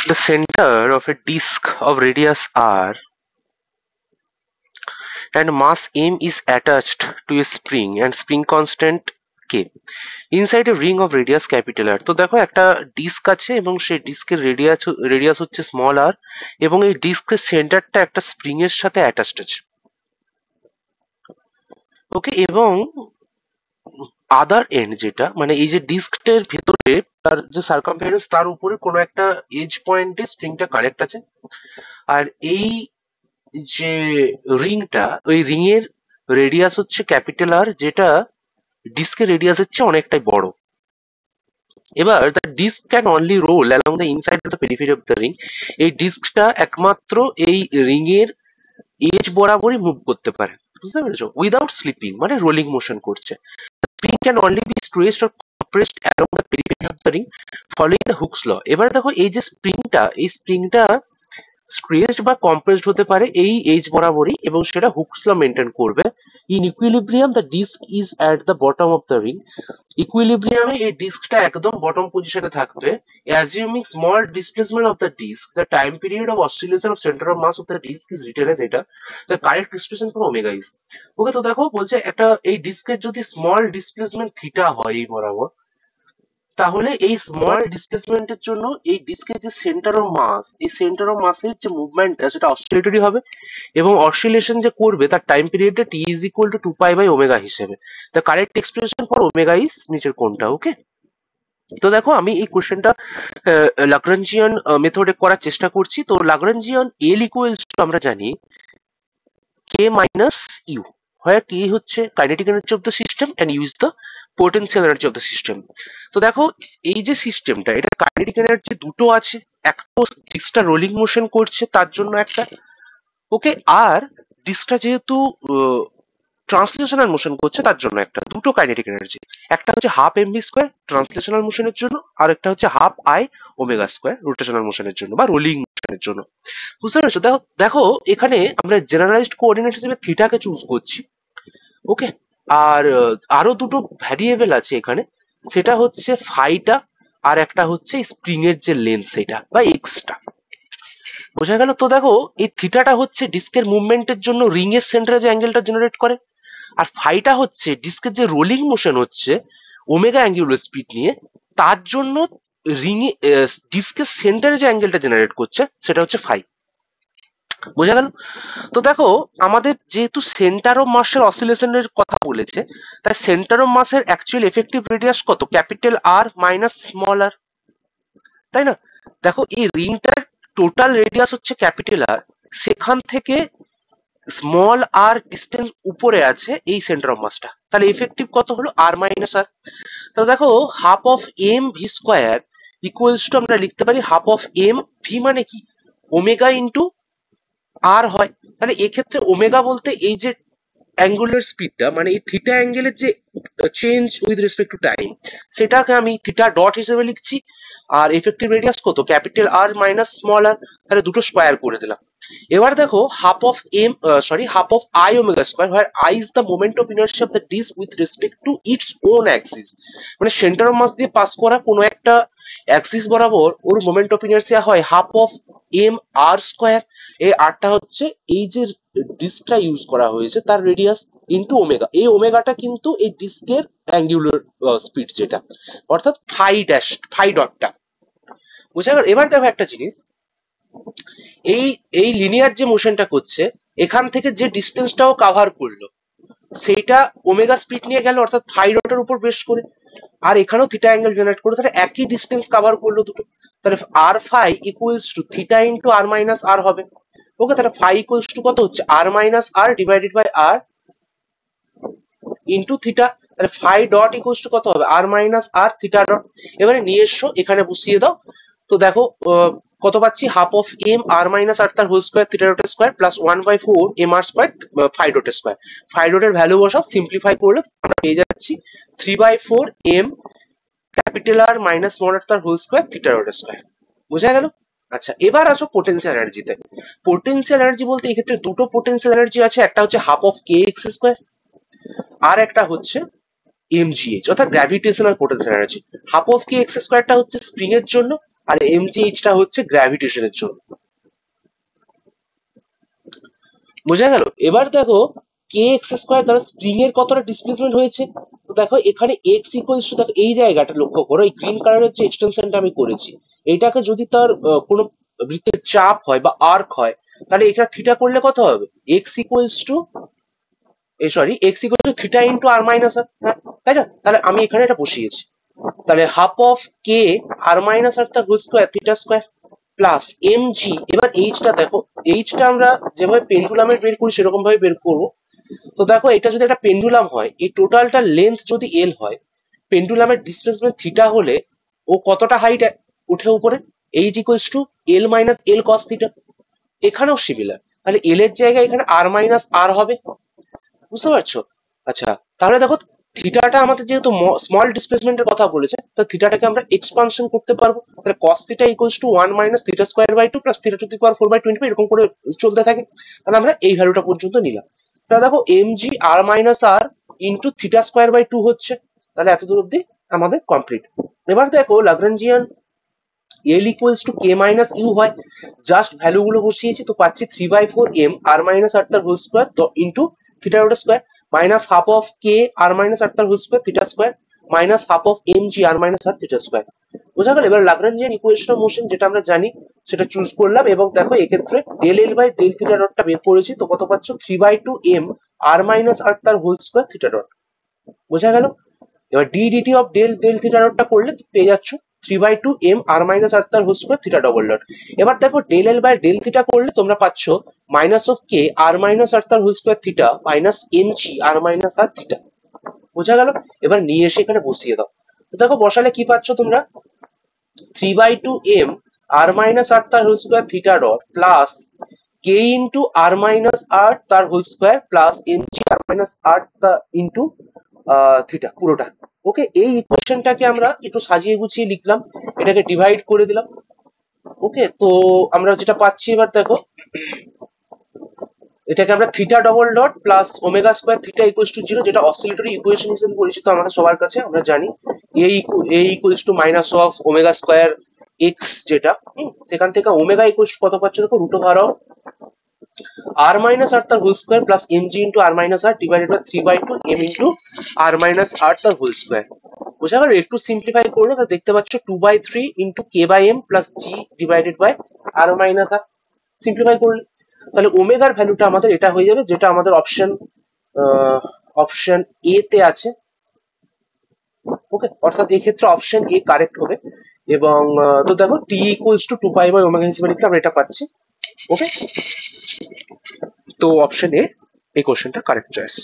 The center of a disk of radius r and mass m is attached to a spring and spring constant k inside a ring of radius capital R. তো দেখো একটা disk আছে এবং সেই ডিস্কের radius হচ্ছে small r এবং এই ডিস্কের সেন্টারটা একটা স্প্রিং এর সাথে অ্যাটাচড আছে। ওকে, এবং আদার এন্ড যেটা মানে এই যে ডিস্কটার ভেতরে তার যে সার্কামফারেন্স তার উপরে কোনো একটা এজ পয়েন্টে স্প্রিংটা কানেক্ট আছে। আর এই যে রিংটা, ওই রিং এর রেডিয়াস হচ্ছে ক্যাপিটাল আর, যেটা ডিস্কের রেডিয়াস হচ্ছে অনেকটাই বড়। এবার the disc can only roll along the inside of the periphery of the ring. এই ডিস্কটা একমাত্র এই রিং এর এজ বরাবরই মুভ করতে পারে, বুঝতে পেরেছো, উইদাউট স্লিপিং, মানে রোলিং মোশন করছে। Spring can only be stretched or compressed along the periphery of the ring following the Hooke's law. এবার দেখো এই যে স্প্রিংটা স্ট্রেচড বা কম্প্রেসড হতে পারে এই এজ বরাবরই, এবং সেটা হুকস ল মেনটেন করবে। In equilibrium the disc is at the bottom of the ring. ইকুইলিব্রিয়ামে এই ডিস্কটা একদম বটম পজিশনে থাকবে। Assuming small displacement of the disc, the time period of oscillation of centre of mass of the disc is written as এটা the correct expression for omega is. Okay, তো দেখো বলছে একটা এই ডিস্কের যদি স্মল ডিসপ্লেসমেন্ট থিটা হয় এই বরাবর, তাহলে এই স্মল ডিসপ্লেসমেন্টের জন্য এই ডিস্কের যে সেন্টার অফ মাস, এই সেন্টার অফ মাসের যে মুভমেন্টটা সেটা অসিলেটরি হবে, এবং অসিলেশন যে করবে তার টাইম পিরিয়ডটা টি ইজ ইকুয়াল টু 2π/ওমেগা হিসেবে। The correct expression for omega is নিচের কোনটা। ওকে, তো দেখো আমি এই কোশ্চেনটা ল্যাগ্রাঞ্জিয়ান মেথডে করার চেষ্টা করছি। তো ল্যাগ্রাঞ্জিয়ান এল ইকুয়ালস টু আমরা জানি কে মাইনাস ইউ, হয় কে হচ্ছে kinetic energy of the system and U is the potential energy of the system. তো দেখো এই যে সিস্টেমটা, এটা কাইনেটিক এনার্জি দুটো আছে, একটা ডিস্কটা রোলিং মোশন করছে তার জন্য একটা, ওকে, আর ডিস্কটা যেহেতু ট্রান্সলেশনাল মোশন করছে তার জন্য একটা, দুটো কাইনেটিক এনার্জি। একটা হচ্ছে হাফ এমভি স্কোয়ার ট্রান্সলেশনাল মোশনের জন্য, আর একটা হচ্ছে half I omega square rotational মোশনের জন্য বা রোলিং মোশনের জন্য, বুঝতে পেরেছো? দেখো দেখো এখানে আমরা জেনারেলাইজড কোঅর্ডিনেট হিসেবে থিটাকে চুজ করছি। ওকে, আর আরো দুটো ভ্যারিয়েবল আছে এখানে, সেটা হচ্ছে ফাইটা আর একটা হচ্ছে স্প্রিং এর যে লেন্থ সেটা বা এক্সটা, বোঝা গেল? তো দেখো এই থিটাটা হচ্ছে ডিস্কের মুভমেন্টের জন্য রিং এর সেন্টারে যে অ্যাঙ্গেলটা জেনারেট করে, আর ফাইটা হচ্ছে ডিস্কের যে রোলিং মোশন হচ্ছে ওমেগা অ্যাঙ্গুলার স্পিড নিয়ে, তার জন্য রিং ডিস্কের সেন্টারে যে অ্যাঙ্গেলটা জেনারেট করছে সেটা হচ্ছে ফাই, বোঝা গেল? তো দেখো আমাদের যেহেতু সেন্টার অফ মাসের অসিলেশনের কথা বলেছে, তাই সেন্টার অফ মাসের অ্যাকচুয়াল এফেক্টিভ রেডিয়াস কত? ক্যাপিটাল আর মাইনাস স্মল আর, তাই না? দেখো এই রিংটার টোটাল রেডিয়াস হচ্ছে ক্যাপিটাল আর, সেখান থেকে স্মল আর ডিস্টেন্স উপরে আছে এই সেন্টার অফ মাসটা, তাহলে এফেক্টিভ কত হলো? R minus R. তাহলে দেখো half of M V square equals to আমরা লিখতে পারি হাফ অফ এম ভি, মানে কি ওমেগা ইন্টু আর হয়। তাহলে এক্ষেত্রে ওমেগা বলতে এই যে অ্যাঙ্গুলার স্পিডটা, মানে এই থিটা অ্যাঙ্গেলের যে change with respect to time, সেটাকে আমি থিটা ডট হিসেবে লিখছি। আর এফেক্টিভ রেডিয়াস কত? ক্যাপিটাল আর মাইনাস স্মল আর, তাহলে দুটো স্কোয়ার করে দিলাম। এবার দেখো half of I omega square, where I is the moment of inertia of the disk with respect to its own axis, মানে সেন্টার অফ মাস দিয়ে pass করা কোনো একটা অ্যাক্সিস বরাবর ওর মোমেন্ট অফ ইনার্সিয়া হয় half of M R square. এই আরটা হচ্ছে এই যে ডিস্কটা ইউজ করা হয়েছে তার রেডিয়াস ইন্টু ওমেগা। এই ওমেগাটা কিন্তু এই ডিস্কের অ্যাঙ্গুলার স্পিড যেটা, অর্থাৎ ফাই ডটটা, বুঝা গেল? এবার দেখো একটা জিনিস, এই এই লিনিয়ার যে মোশনটা করছে, এখান থেকে যে ডিস্টেন্সটাও কাভার করলো সেইটা ওমেগা স্পিড নিয়ে গেল, অর্থাৎ ফাই ডটের উপর বেস করে, আর এখানেও থিটা অ্যাঙ্গেল জেনারেট করলো, তাহলে একই ডিস্টেন্স কভার করলো দুটো, তাহলে R phi equals to theta into R minus R হবে। ওকে, তাহলে ফাই ইকুয়ালস টু কত হচ্ছে? R minus R divided by R into theta, তাহলে ফাই ডট ইকুয়ালস টু কত হবে? R minus R theta dot. এবারে নিয়ে এসো এখানে বসিয়ে দাও, তো দেখো কত পাচ্ছি? Half of M R minus R তার হোল স্কোয়ার থিটা ডটের square plus 1/4 M R square phi ডটের স্কোয়ার। ফাই ডটের ভ্যালু বসাও, সিম্পলিফাই করলে আমরা পেয়ে যাচ্ছি 3/4 M capital R minus small R তার হোল স্কোয়ার থিটা ডটের স্কোয়ার, বোঝা গেল? আচ্ছা, এবার আসো পোটেনশিয়াল এনার্জিতে। পোটেনশিয়াল এনার্জি বলতে এক্ষেত্রে দুটো পোটেনশিয়াল এনার্জি আছে, একটা হচ্ছে half of K X square, আর একটা হচ্ছে এমজিএইচ অর্থাৎ gravitational potential energy. Half of K X স্কোয়ারটা হচ্ছে স্প্রিং এর জন্য, আর mgh টা হচ্ছে গ্র্যাভিটেশনের জন্য। বোঝা গেল? এবার দেখো কে এক্স স্কোয়ার দ্বারা স্প্রিং এর কতটা ডিসপ্লেসমেন্ট হয়েছে। তো দেখো এখানে এক্স ইকুয়ালস টু, দেখো এই জায়গাটা লক্ষ্য করো, এই গ্রিন কালারের যে এক্সটেনশনটা আমি করেছি, এইটাকে যদি তার কোনো বৃত্তের চাপ হয় বা আর্ক হয়, তাহলে এখানে থিটা করলে কত হবে? X equals to, X equals to theta into R minus R, হ্যাঁ তাই না? তাহলে আমি এখানে এটা বসিয়েছি। তাহলে half of K R minus R তার whole square theta square plus M G. এবার এইচটা দেখো, এইচটা আমরা যেভাবে পেন্ডুলামের বের করি সেরকম ভাবে বের করবো। তো দেখো এটা যদি একটা পেন্ডুলাম হয়, এই টোটালটা লেন্থ যদি এল হয়, পেন্ডুলামের ডিসপ্লেসমেন্ট থিটা হলে ও কতটা হাইট উঠে উপরে? H equals to L minus L cos theta. এখানেও সিমিলার, তাহলে এল এর জায়গায় এখানে আর মাইনাস আর হবে। বুঝতে পারছো? আচ্ছা, তাহলে দেখো থিটাটা আমাদের যেহেতু স্মল ডিসপ্লেসমেন্টের কথা বলেছে, তো থিটাটাকে আমরা এক্সপানশন করতে পারবো। তাহলে cos theta equals to 1 minus theta square by 2 plus theta to the power 4/25, এরকম করে চলতে থাকে। তাহলে আমরা এই ভ্যালুটা পর্যন্ত নিলাম। তাহলে দেখো M G R minus R into theta square by 2 হচ্ছে। তাহলে এত দূর অব্দি আমাদের কমপ্লিট। এবার দেখো Lagrangian L equals to K minus U হয়, জাস্ট ভ্যালুগুলো বসিয়েছি, তো পাচ্ছি 3/4 এম আর মাইনাস আর তার whole square into theta rod square minus half of K R minus R তার whole square theta square minus half of M G R minus R theta square. বোঝা গেল? এবার লাগরেঞ্জিয়ান equation of motion যেটা আমরা জানি সেটা choose করলাম, এবং দেখো এক্ষেত্রে del L by del theta ডটটা বের করেছি, তো কত পাচ্ছ? 3/2 এম আর মাইনাস আর তার হোল স্কোয়ার থিটা ডট। বোঝা গেল? এবার D DT of del del theta ডটটা করলে পেয়ে যাচ্ছ 3/2 এম আর মাইনাস আর তার whole square theta double dot. এবার দেখো del L by del theta করলে তোমরা পাচ্ছ minus of K R minus R তার whole square theta minus M G R minus R theta. বোঝা গেল? এবার নিয়ে এসে এখানে বসিয়ে দাও। তো দেখো বসালে কি পাচ্ছ তোমরা? 3/2 এম আর মাইনাস আর তার whole square theta dot plus K into R minus R তার whole square plus M G R minus R into theta পুরোটা। ওকে, এই ইকুয়েশনটাকে আমরা একটু সাজিয়ে গুছিয়ে লিখলাম, এটাকে ডিভাইড করে দিলাম। ওকে, তো আমরা যেটা পাচ্ছি এবার দেখো, এটাকে আমরা theta double dot plus omega square theta equals two 0, যেটা অসিলেটরি ইকুয়েশন হিসেবে পরিচিত আমাদের সবার কাছে, আমরা জানি A equals to minus of omega square X, যেটা সেখান থেকে ওমেগা ইকুয়ালস টু কত পাচ্ছ দেখো? Root over of R minus R তার whole square plus M G into R minus R divided by 3/2 M into R minus R তার whole square. বোঝা গেল? একটু সিম্পলিফাই করলে তো দেখতে পাচ্ছ 2/3 into K by M plus G divided by R minus R. Simplify করলে তাহলে ওমেগার ভ্যালুটা আমাদের এটা হয়ে যাবে, যেটা আমাদের অপশন এ তে আছে। ওকে, অর্থাৎ এই ক্ষেত্রে অপশন এ কারেক্ট হবে। এবং তো দেখো T equals to 2 pi by omega হিসেবে লিখলে আমরা এটা পাচ্ছি। ওকে, তো অপশন এ এই কোশ্চেনটা কারেক্ট চয়েস।